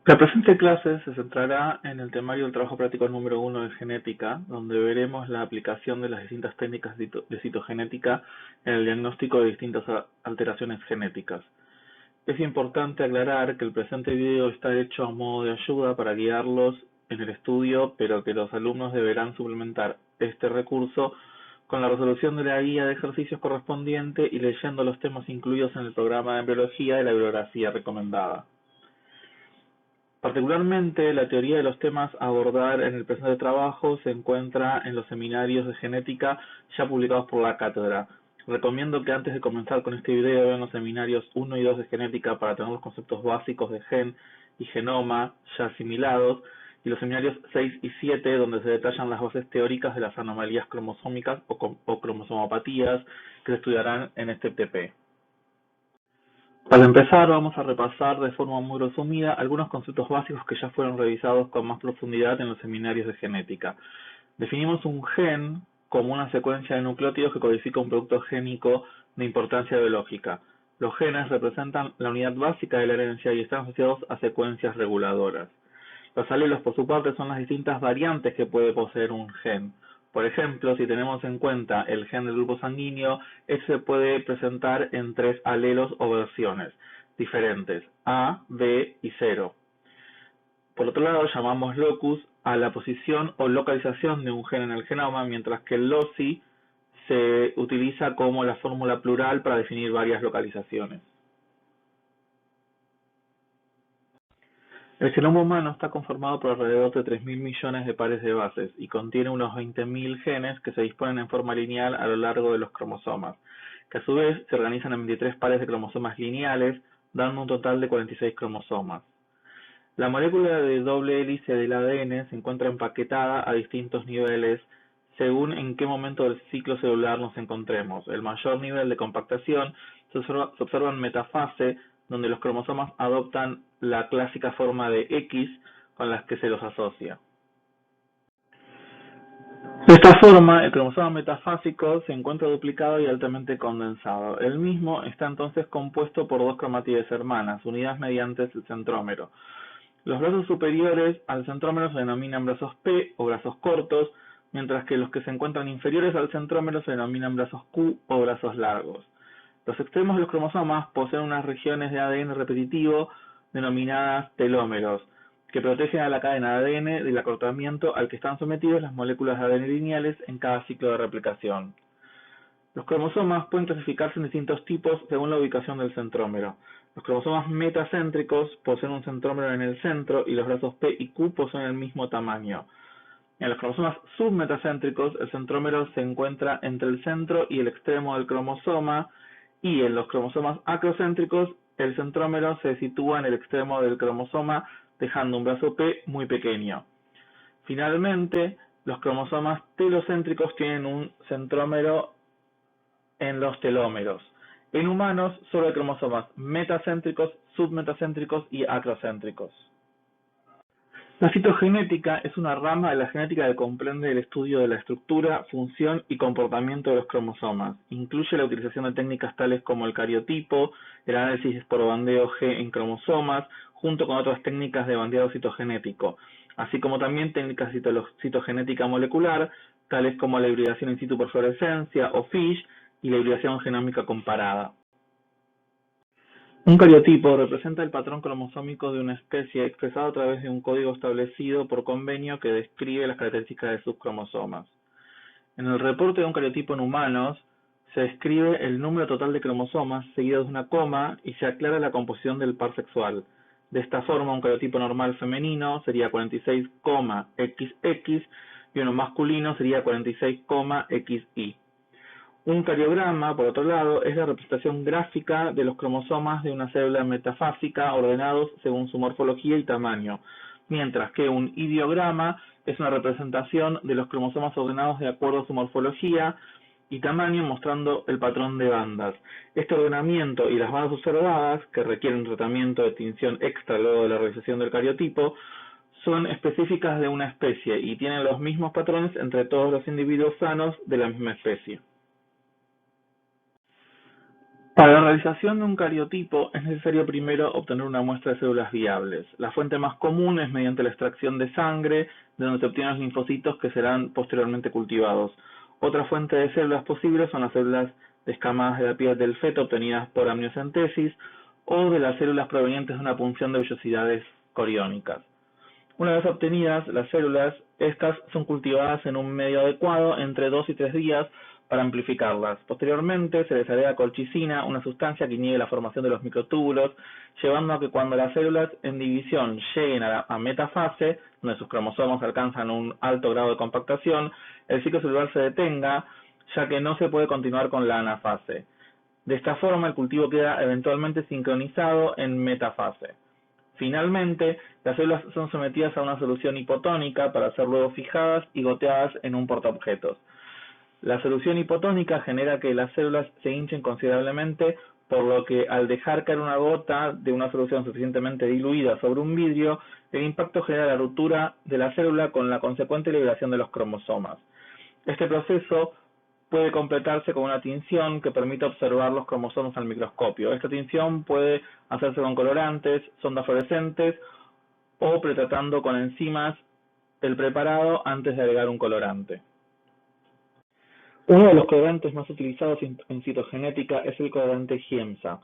La presente clase se centrará en el temario del trabajo práctico número 1 de genética, donde veremos la aplicación de las distintas técnicas de citogenética en el diagnóstico de distintas alteraciones genéticas. Es importante aclarar que el presente video está hecho a modo de ayuda para guiarlos en el estudio, pero que los alumnos deberán suplementar este recurso con la resolución de la guía de ejercicios correspondiente y leyendo los temas incluidos en el programa de embriología y la bibliografía recomendada. Particularmente, la teoría de los temas a abordar en el presente trabajo se encuentra en los seminarios de genética ya publicados por la cátedra. Recomiendo que antes de comenzar con este video vean los seminarios 1 y 2 de genética para tener los conceptos básicos de gen y genoma ya asimilados, y los seminarios 6 y 7 donde se detallan las bases teóricas de las anomalías cromosómicas o cromosomopatías que se estudiarán en este TP. Para empezar, vamos a repasar de forma muy resumida algunos conceptos básicos que ya fueron revisados con más profundidad en los seminarios de genética. Definimos un gen como una secuencia de nucleótidos que codifica un producto génico de importancia biológica. Los genes representan la unidad básica de la herencia y están asociados a secuencias reguladoras. Los alelos, por su parte, son las distintas variantes que puede poseer un gen. Por ejemplo, si tenemos en cuenta el gen del grupo sanguíneo, este se puede presentar en 3 alelos o versiones diferentes, A, B y 0. Por otro lado, llamamos locus a la posición o localización de un gen en el genoma, mientras que el loci se utiliza como la fórmula plural para definir varias localizaciones. El genoma humano está conformado por alrededor de 3.000 millones de pares de bases y contiene unos 20.000 genes que se disponen en forma lineal a lo largo de los cromosomas, que a su vez se organizan en 23 pares de cromosomas lineales, dando un total de 46 cromosomas. La molécula de doble hélice del ADN se encuentra empaquetada a distintos niveles según en qué momento del ciclo celular nos encontremos. El mayor nivel de compactación se observa en metafase, donde los cromosomas adoptan la clásica forma de X con las que se los asocia. De esta forma, el cromosoma metafásico se encuentra duplicado y altamente condensado. El mismo está entonces compuesto por dos cromátides hermanas, unidas mediante el centrómero. Los brazos superiores al centrómero se denominan brazos P o brazos cortos, mientras que los que se encuentran inferiores al centrómero se denominan brazos Q o brazos largos. Los extremos de los cromosomas poseen unas regiones de ADN repetitivo denominadas telómeros, que protegen a la cadena de ADN del acortamiento al que están sometidos las moléculas de ADN lineales en cada ciclo de replicación. Los cromosomas pueden clasificarse en distintos tipos según la ubicación del centrómero. Los cromosomas metacéntricos poseen un centrómero en el centro y los brazos P y Q poseen el mismo tamaño. En los cromosomas submetacéntricos, el centrómero se encuentra entre el centro y el extremo del cromosoma, y en los cromosomas acrocéntricos, el centrómero se sitúa en el extremo del cromosoma, dejando un brazo P muy pequeño. Finalmente, los cromosomas telocéntricos tienen un centrómero en los telómeros. En humanos solo hay cromosomas metacéntricos, submetacéntricos y acrocéntricos. La citogenética es una rama de la genética que comprende el estudio de la estructura, función y comportamiento de los cromosomas. Incluye la utilización de técnicas tales como el cariotipo, el análisis por bandeo G en cromosomas, junto con otras técnicas de bandeado citogenético, así como también técnicas de citogenética molecular, tales como la hibridación in situ por fluorescencia o FISH y la hibridación genómica comparada. Un cariotipo representa el patrón cromosómico de una especie expresado a través de un código establecido por convenio que describe las características de sus cromosomas. En el reporte de un cariotipo en humanos, se describe el número total de cromosomas seguido de una coma y se aclara la composición del par sexual. De esta forma, un cariotipo normal femenino sería 46,XX y uno masculino sería 46,XY. Un cariograma, por otro lado, es la representación gráfica de los cromosomas de una célula metafásica ordenados según su morfología y tamaño, mientras que un ideograma es una representación de los cromosomas ordenados de acuerdo a su morfología y tamaño, mostrando el patrón de bandas. Este ordenamiento y las bandas observadas, que requieren tratamiento de tinción extra luego de la realización del cariotipo, son específicas de una especie y tienen los mismos patrones entre todos los individuos sanos de la misma especie. Para la realización de un cariotipo es necesario primero obtener una muestra de células viables. La fuente más común es mediante la extracción de sangre, de donde se obtienen los linfocitos que serán posteriormente cultivados. Otra fuente de células posibles son las células descamadas de la piel del feto obtenidas por amniocentesis o de las células provenientes de una punción de vellosidades coriónicas. Una vez obtenidas las células, estas son cultivadas en un medio adecuado entre 2 y 3 días para amplificarlas. Posteriormente se les agrega colchicina, una sustancia que inhibe la formación de los microtúbulos, llevando a que cuando las células en división lleguen a metafase, donde sus cromosomas alcanzan un alto grado de compactación, el ciclo celular se detenga, ya que no se puede continuar con la anafase. De esta forma, el cultivo queda eventualmente sincronizado en metafase. Finalmente, las células son sometidas a una solución hipotónica para ser luego fijadas y goteadas en un portaobjetos. La solución hipotónica genera que las células se hinchen considerablemente, por lo que al dejar caer una gota de una solución suficientemente diluida sobre un vidrio, el impacto genera la ruptura de la célula con la consecuente liberación de los cromosomas. Este proceso puede completarse con una tinción que permite observar los cromosomas al microscopio. Esta tinción puede hacerse con colorantes, sondas fluorescentes o pretratando con enzimas el preparado antes de agregar un colorante. Uno de los colorantes más utilizados en citogenética es el colorante Giemsa.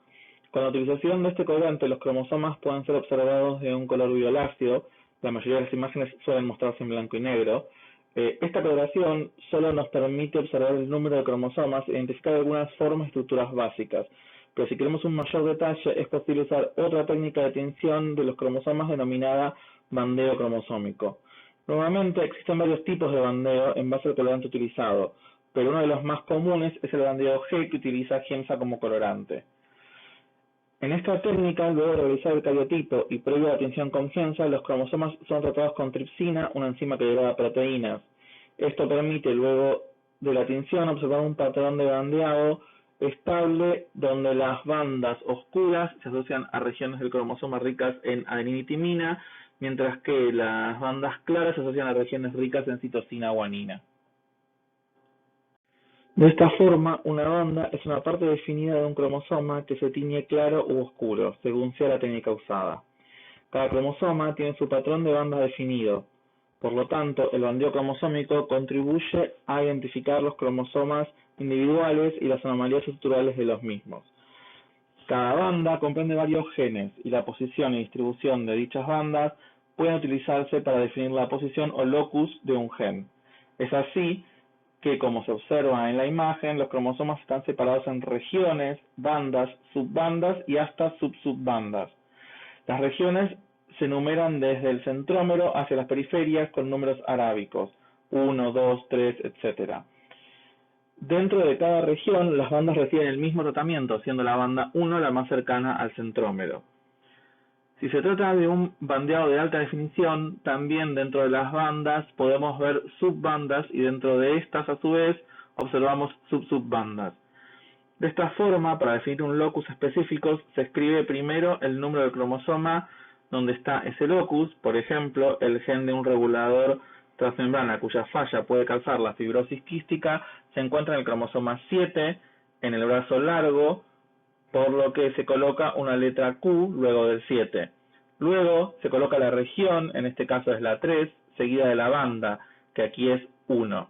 Con la utilización de este colorante, los cromosomas pueden ser observados de un color violáceo. La mayoría de las imágenes suelen mostrarse en blanco y negro. Esta coloración solo nos permite observar el número de cromosomas e identificar algunas formas y estructuras básicas. Pero si queremos un mayor detalle, es posible usar otra técnica de tinción de los cromosomas denominada bandeo cromosómico. Normalmente existen varios tipos de bandeo en base al colorante utilizado, pero uno de los más comunes es el bandeo G, que utiliza Giemsa como colorante. En esta técnica, luego de realizar el cariotipo y previo a la tinción con Giemsa, los cromosomas son tratados con tripsina, una enzima que degrada proteínas. Esto permite, luego de la tinción, observar un patrón de bandeado estable donde las bandas oscuras se asocian a regiones del cromosoma ricas en adenina y timina, mientras que las bandas claras se asocian a regiones ricas en citosina o guanina. De esta forma, una banda es una parte definida de un cromosoma que se tiñe claro u oscuro, según sea la técnica usada. Cada cromosoma tiene su patrón de banda definido. Por lo tanto, el bandeo cromosómico contribuye a identificar los cromosomas individuales y las anomalías estructurales de los mismos. Cada banda comprende varios genes y la posición y distribución de dichas bandas pueden utilizarse para definir la posición o locus de un gen. Es así que, como se observa en la imagen, los cromosomas están separados en regiones, bandas, subbandas y hasta subbandas. Las regiones se numeran desde el centrómero hacia las periferias con números arábicos, 1, 2, 3, etc. Dentro de cada región, las bandas reciben el mismo tratamiento, siendo la banda 1 la más cercana al centrómero. Si se trata de un bandeado de alta definición, también dentro de las bandas podemos ver subbandas y dentro de estas, a su vez, observamos subbandas. De esta forma, para definir un locus específico, se escribe primero el número del cromosoma donde está ese locus. Por ejemplo, el gen de un regulador transmembrana cuya falla puede causar la fibrosis quística se encuentra en el cromosoma 7, en el brazo largo, por lo que se coloca una letra Q luego del 7. Luego se coloca la región, en este caso es la 3, seguida de la banda, que aquí es 1.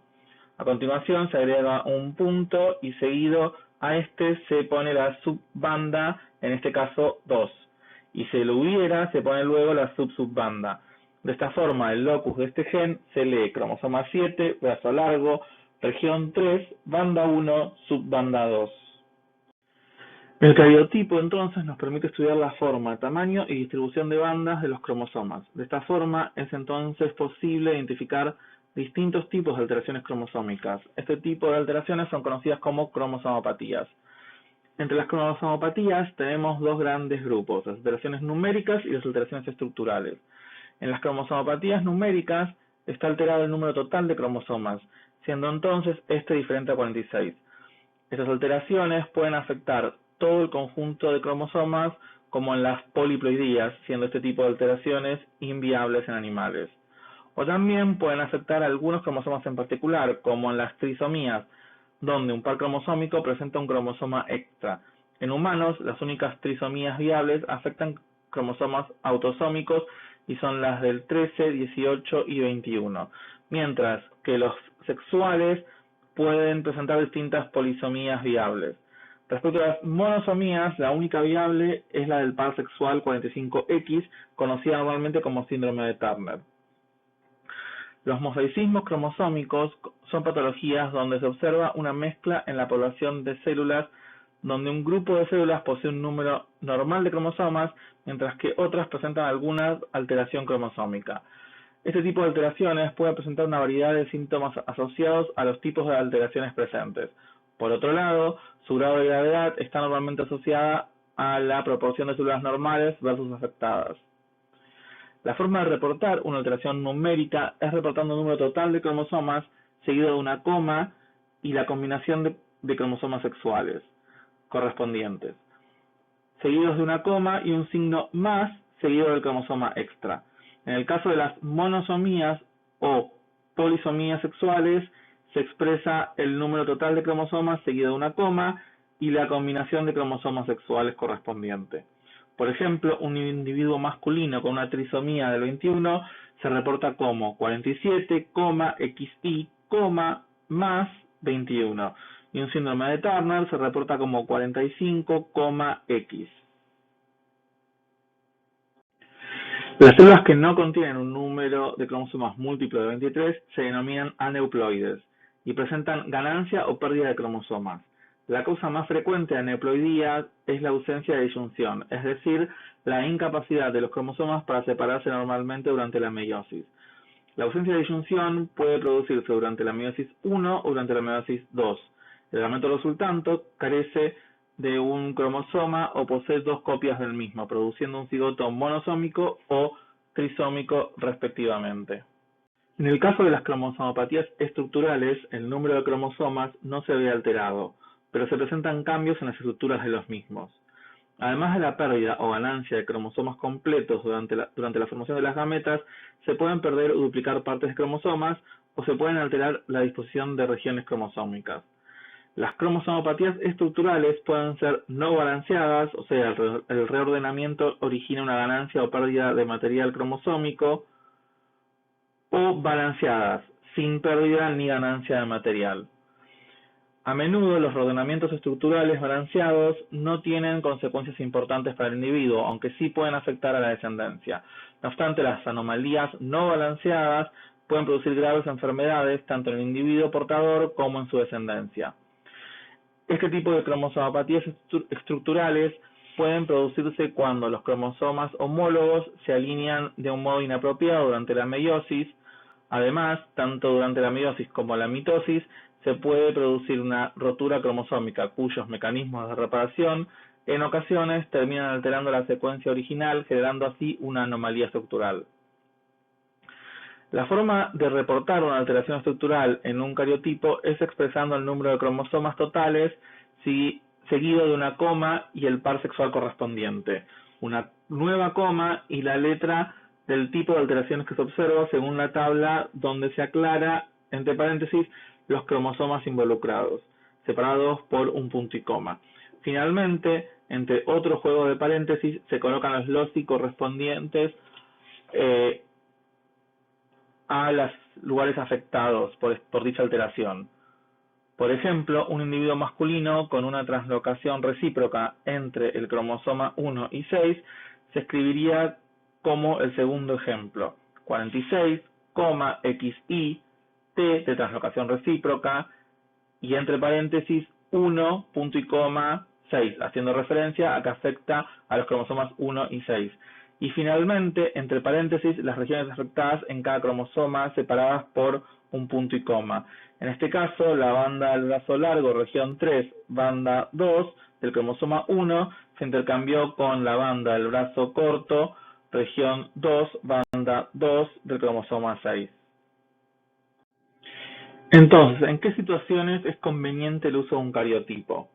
A continuación se agrega un punto y seguido a este se pone la subbanda, en este caso 2. Y si lo hubiera, se pone luego la subbanda. De esta forma, el locus de este gen se lee cromosoma 7, brazo largo, región 3, banda 1, subbanda 2. El cariotipo entonces nos permite estudiar la forma, tamaño y distribución de bandas de los cromosomas. De esta forma es entonces posible identificar distintos tipos de alteraciones cromosómicas. Este tipo de alteraciones son conocidas como cromosomopatías. Entre las cromosomopatías tenemos dos grandes grupos, las alteraciones numéricas y las alteraciones estructurales. En las cromosomopatías numéricas está alterado el número total de cromosomas, siendo entonces este diferente a 46. Estas alteraciones pueden afectar todo el conjunto de cromosomas, como en las poliploidías, siendo este tipo de alteraciones inviables en animales. O también pueden afectar algunos cromosomas en particular, como en las trisomías, donde un par cromosómico presenta un cromosoma extra. En humanos, las únicas trisomías viables afectan cromosomas autosómicos y son las del 13, 18 y 21, mientras que los sexuales pueden presentar distintas polisomías viables. Respecto a las monosomías, la única viable es la del par sexual 45X, conocida normalmente como síndrome de Turner. Los mosaicismos cromosómicos son patologías donde se observa una mezcla en la población de células donde un grupo de células posee un número normal de cromosomas, mientras que otras presentan alguna alteración cromosómica. Este tipo de alteraciones puede presentar una variedad de síntomas asociados a los tipos de alteraciones presentes. Por otro lado, su grado de gravedad está normalmente asociada a la proporción de células normales versus afectadas. La forma de reportar una alteración numérica es reportando el número total de cromosomas seguido de una coma y la combinación de cromosomas sexuales correspondientes, seguidos de una coma y un signo más seguido del cromosoma extra. En el caso de las monosomías o polisomías sexuales, se expresa el número total de cromosomas seguido de una coma y la combinación de cromosomas sexuales correspondiente. Por ejemplo, un individuo masculino con una trisomía del 21 se reporta como 47, XY, más 21. Y un síndrome de Turner se reporta como 45, X. Las células que no contienen un número de cromosomas múltiplo de 23 se denominan aneuploides y presentan ganancia o pérdida de cromosomas. La causa más frecuente de aneuploidía es la ausencia de disyunción, es decir, la incapacidad de los cromosomas para separarse normalmente durante la meiosis. La ausencia de disyunción puede producirse durante la meiosis 1 o durante la meiosis 2. El gameto resultante carece de un cromosoma o posee dos copias del mismo, produciendo un cigoto monosómico o trisómico respectivamente. En el caso de las cromosomopatías estructurales, el número de cromosomas no se ve alterado, pero se presentan cambios en las estructuras de los mismos. Además de la pérdida o ganancia de cromosomas completos durante la formación de las gametas, se pueden perder o duplicar partes de cromosomas o se pueden alterar la disposición de regiones cromosómicas. Las cromosomopatías estructurales pueden ser no balanceadas, o sea, el reordenamiento origina una ganancia o pérdida de material cromosómico, o balanceadas, sin pérdida ni ganancia de material. A menudo los reordenamientos estructurales balanceados no tienen consecuencias importantes para el individuo, aunque sí pueden afectar a la descendencia. No obstante, las anomalías no balanceadas pueden producir graves enfermedades tanto en el individuo portador como en su descendencia. Este tipo de cromosomopatías estructurales pueden producirse cuando los cromosomas homólogos se alinean de un modo inapropiado durante la meiosis. Además, tanto durante la meiosis como la mitosis, se puede producir una rotura cromosómica, cuyos mecanismos de reparación en ocasiones terminan alterando la secuencia original, generando así una anomalía estructural. La forma de reportar una alteración estructural en un cariotipo es expresando el número de cromosomas totales seguido de una coma y el par sexual correspondiente, una nueva coma y la letra del tipo de alteraciones que se observa según la tabla donde se aclara, entre paréntesis, los cromosomas involucrados, separados por un punto y coma. Finalmente, entre otro juego de paréntesis, se colocan los loci correspondientes a los lugares afectados por dicha alteración. Por ejemplo, un individuo masculino con una translocación recíproca entre el cromosoma 1 y 6 se escribiría como el segundo ejemplo: 46, XY, T de translocación recíproca y entre paréntesis 1, punto y coma, 6, haciendo referencia a que afecta a los cromosomas 1 y 6. Y finalmente, entre paréntesis, las regiones afectadas en cada cromosoma separadas por un punto y coma. En este caso, la banda del brazo largo, región 3, banda 2 del cromosoma 1, se intercambió con la banda del brazo corto, región 2, banda 2 del cromosoma 6. Entonces, ¿en qué situaciones es conveniente el uso de un cariotipo?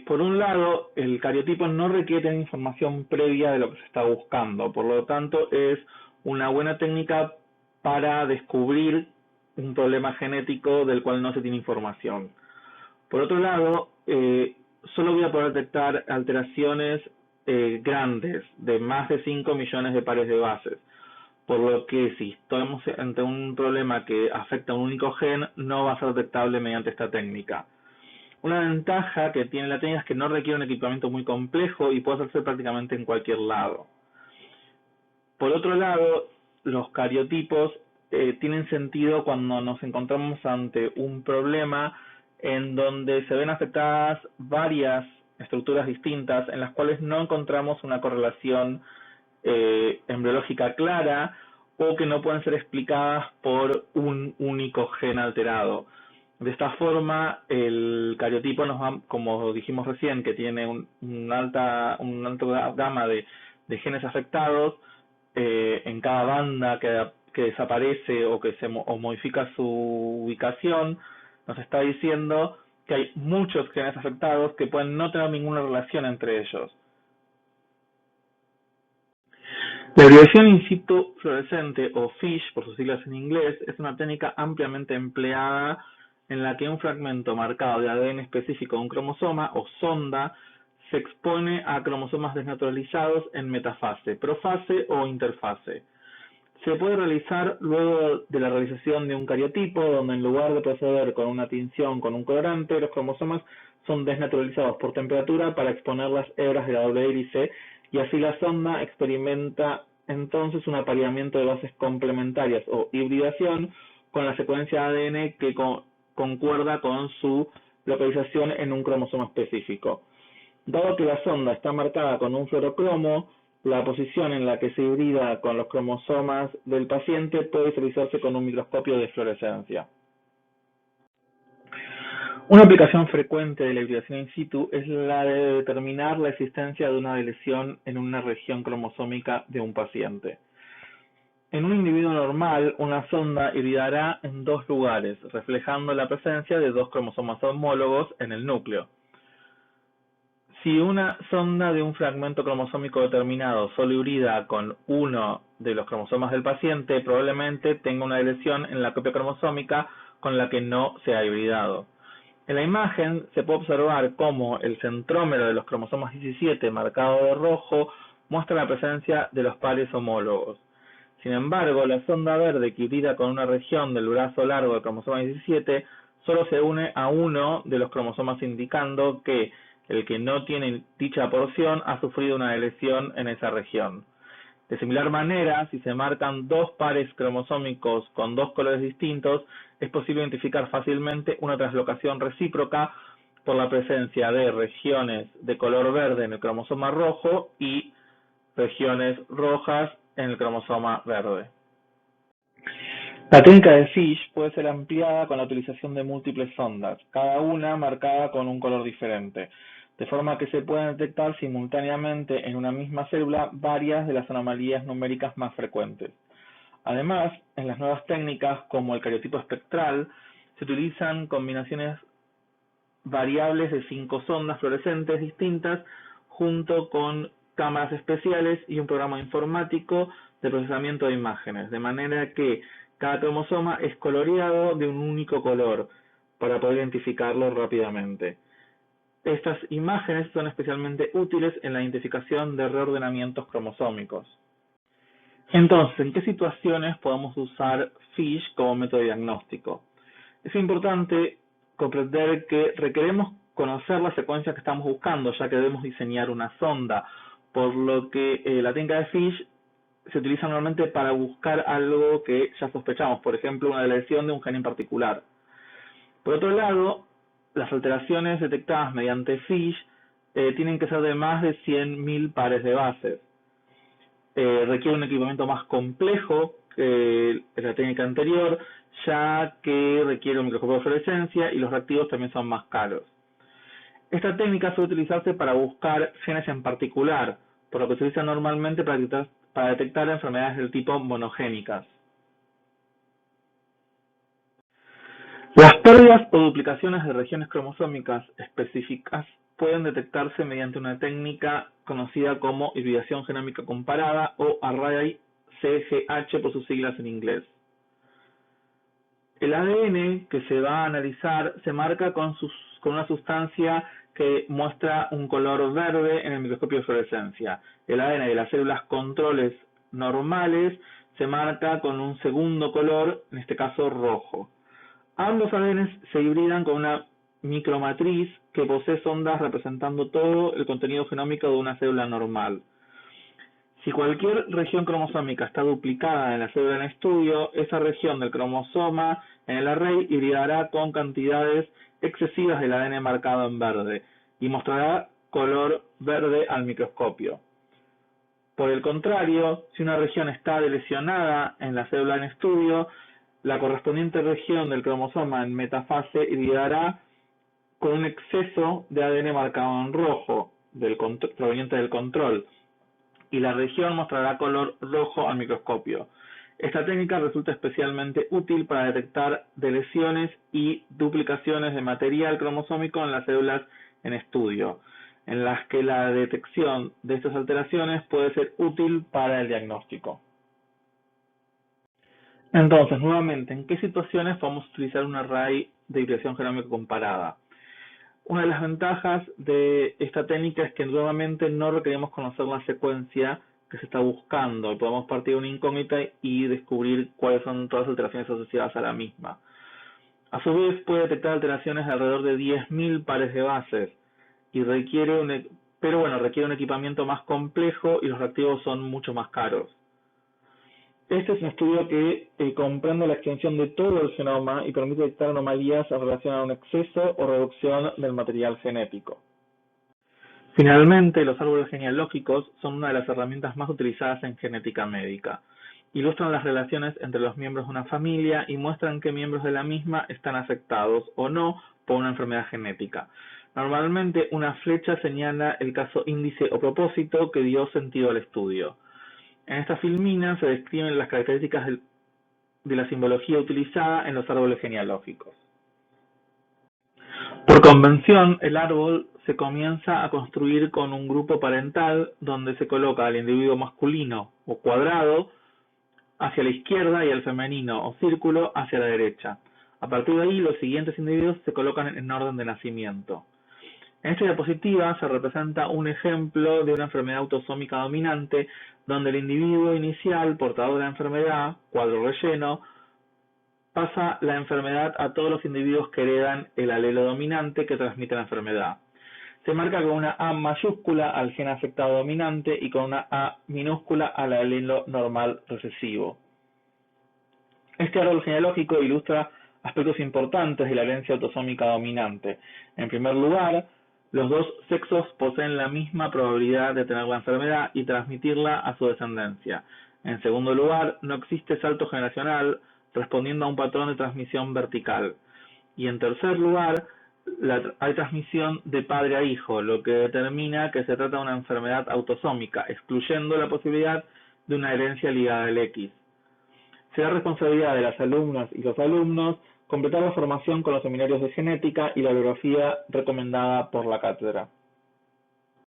Por un lado, el cariotipo no requiere información previa de lo que se está buscando, por lo tanto es una buena técnica para descubrir un problema genético del cual no se tiene información. Por otro lado, solo voy a poder detectar alteraciones grandes de más de 5 millones de pares de bases. Por lo que si estamos ante un problema que afecta a un único gen, no va a ser detectable mediante esta técnica. Una ventaja que tiene la técnica es que no requiere un equipamiento muy complejo y puede hacerse prácticamente en cualquier lado. Por otro lado, los cariotipos tienen sentido cuando nos encontramos ante un problema en donde se ven afectadas varias estructuras distintas en las cuales no encontramos una correlación embriológica clara o que no pueden ser explicadas por un único gen alterado. De esta forma, el cariotipo nos va, como dijimos recién, que tiene una alta gama de genes afectados en cada banda que desaparece o que o modifica su ubicación, nos está diciendo que hay muchos genes afectados que pueden no tener ninguna relación entre ellos. La hibridación in situ fluorescente, o FISH por sus siglas en inglés, es una técnica ampliamente empleada en la que un fragmento marcado de ADN específico de un cromosoma o sonda se expone a cromosomas desnaturalizados en metafase, profase o interfase. Se puede realizar luego de la realización de un cariotipo, donde en lugar de proceder con una tinción con un colorante, los cromosomas son desnaturalizados por temperatura para exponer las hebras de la doble hélice, y así la sonda experimenta entonces un apareamiento de bases complementarias o hibridación con la secuencia de ADN que concuerda con su localización en un cromosoma específico. Dado que la sonda está marcada con un fluorocromo, la posición en la que se hibrida con los cromosomas del paciente puede visualizarse con un microscopio de fluorescencia. Una aplicación frecuente de la hibridación in situ es la de determinar la existencia de una lesión en una región cromosómica de un paciente. En un individuo normal, una sonda hibridará en dos lugares, reflejando la presencia de dos cromosomas homólogos en el núcleo. Si una sonda de un fragmento cromosómico determinado solo hibrida con uno de los cromosomas del paciente, probablemente tenga una lesión en la copia cromosómica con la que no se ha hibridado. En la imagen se puede observar cómo el centrómero de los cromosomas 17, marcado de rojo, muestra la presencia de los pares homólogos. Sin embargo, la sonda verde que hibrida con una región del brazo largo del cromosoma 17 solo se une a uno de los cromosomas, indicando que el que no tiene dicha porción ha sufrido una lesión en esa región. De similar manera, si se marcan dos pares cromosómicos con dos colores distintos, es posible identificar fácilmente una translocación recíproca por la presencia de regiones de color verde en el cromosoma rojo y regiones rojas en el cromosoma verde. La técnica de FISH puede ser ampliada con la utilización de múltiples sondas, cada una marcada con un color diferente, de forma que se pueden detectar simultáneamente en una misma célula varias de las anomalías numéricas más frecuentes. Además, en las nuevas técnicas como el cariotipo espectral, se utilizan combinaciones variables de 5 sondas fluorescentes distintas junto con cámaras especiales y un programa informático de procesamiento de imágenes, de manera que cada cromosoma es coloreado de un único color para poder identificarlo rápidamente. Estas imágenes son especialmente útiles en la identificación de reordenamientos cromosómicos. Entonces, ¿en qué situaciones podemos usar FISH como método diagnóstico? Es importante comprender que requeremos conocer la secuencia que estamos buscando, ya que debemos diseñar una sonda, por lo que la técnica de FISH se utiliza normalmente para buscar algo que ya sospechamos, por ejemplo, una lesión de un gen en particular. Por otro lado, las alteraciones detectadas mediante FISH tienen que ser de más de 100.000 pares de bases. Requiere un equipamiento más complejo que la técnica anterior, ya que requiere un microscopio de fluorescencia y los reactivos también son más caros. Esta técnica suele utilizarse para buscar genes en particular, por lo que se utiliza normalmente para detectar enfermedades del tipo monogénicas. Las pérdidas o duplicaciones de regiones cromosómicas específicas pueden detectarse mediante una técnica conocida como hibridación genómica comparada o Array-CGH por sus siglas en inglés. El ADN que se va a analizar se marca con una sustancia que muestra un color verde en el microscopio de fluorescencia. El ADN de las células controles normales se marca con un segundo color, en este caso rojo. Ambos ADNs se hibridan con una micromatriz que posee sondas representando todo el contenido genómico de una célula normal. Si cualquier región cromosómica está duplicada en la célula en estudio, esa región del cromosoma en el array hibridará con cantidades excesivas del ADN marcado en verde y mostrará color verde al microscopio. Por el contrario, si una región está lesionada en la célula en estudio, la correspondiente región del cromosoma en metafase hibridará con un exceso de ADN marcado en rojo proveniente del control, y la región mostrará color rojo al microscopio. Esta técnica resulta especialmente útil para detectar lesiones y duplicaciones de material cromosómico en las células en estudio, en las que la detección de estas alteraciones puede ser útil para el diagnóstico. Entonces, nuevamente, ¿en qué situaciones podemos utilizar un array de hibridación genómica comparada? Una de las ventajas de esta técnica es que nuevamente no requerimos conocer la secuencia que se está buscando. Podemos partir de una incógnita y descubrir cuáles son todas las alteraciones asociadas a la misma. A su vez, puede detectar alteraciones de alrededor de 10.000 pares de bases y requiere un equipamiento más complejo y los reactivos son mucho más caros. Este es un estudio que comprende la extensión de todo el genoma y permite detectar anomalías en relación a un exceso o reducción del material genético. Finalmente, los árboles genealógicos son una de las herramientas más utilizadas en genética médica. Ilustran las relaciones entre los miembros de una familia y muestran qué miembros de la misma están afectados o no por una enfermedad genética. Normalmente, una flecha señala el caso índice o propósito que dio sentido al estudio. En esta filmina se describen las características de la simbología utilizada en los árboles genealógicos. Por convención, el árbol se comienza a construir con un grupo parental donde se coloca al individuo masculino o cuadrado hacia la izquierda y al femenino o círculo hacia la derecha. A partir de ahí, los siguientes individuos se colocan en orden de nacimiento. En esta diapositiva se representa un ejemplo de una enfermedad autosómica dominante donde el individuo inicial, portador de la enfermedad, cuadro relleno, pasa la enfermedad a todos los individuos que heredan el alelo dominante que transmite la enfermedad. Se marca con una A mayúscula al gen afectado dominante y con una A minúscula al alelo normal recesivo. Este árbol genealógico ilustra aspectos importantes de la herencia autosómica dominante. En primer lugar, los dos sexos poseen la misma probabilidad de tener la enfermedad y transmitirla a su descendencia. En segundo lugar, no existe salto generacional respondiendo a un patrón de transmisión vertical. Y en tercer lugar, hay transmisión de padre a hijo, lo que determina que se trata de una enfermedad autosómica, excluyendo la posibilidad de una herencia ligada al X. Será responsabilidad de las alumnas y los alumnos completar la formación con los seminarios de genética y la bibliografía recomendada por la cátedra.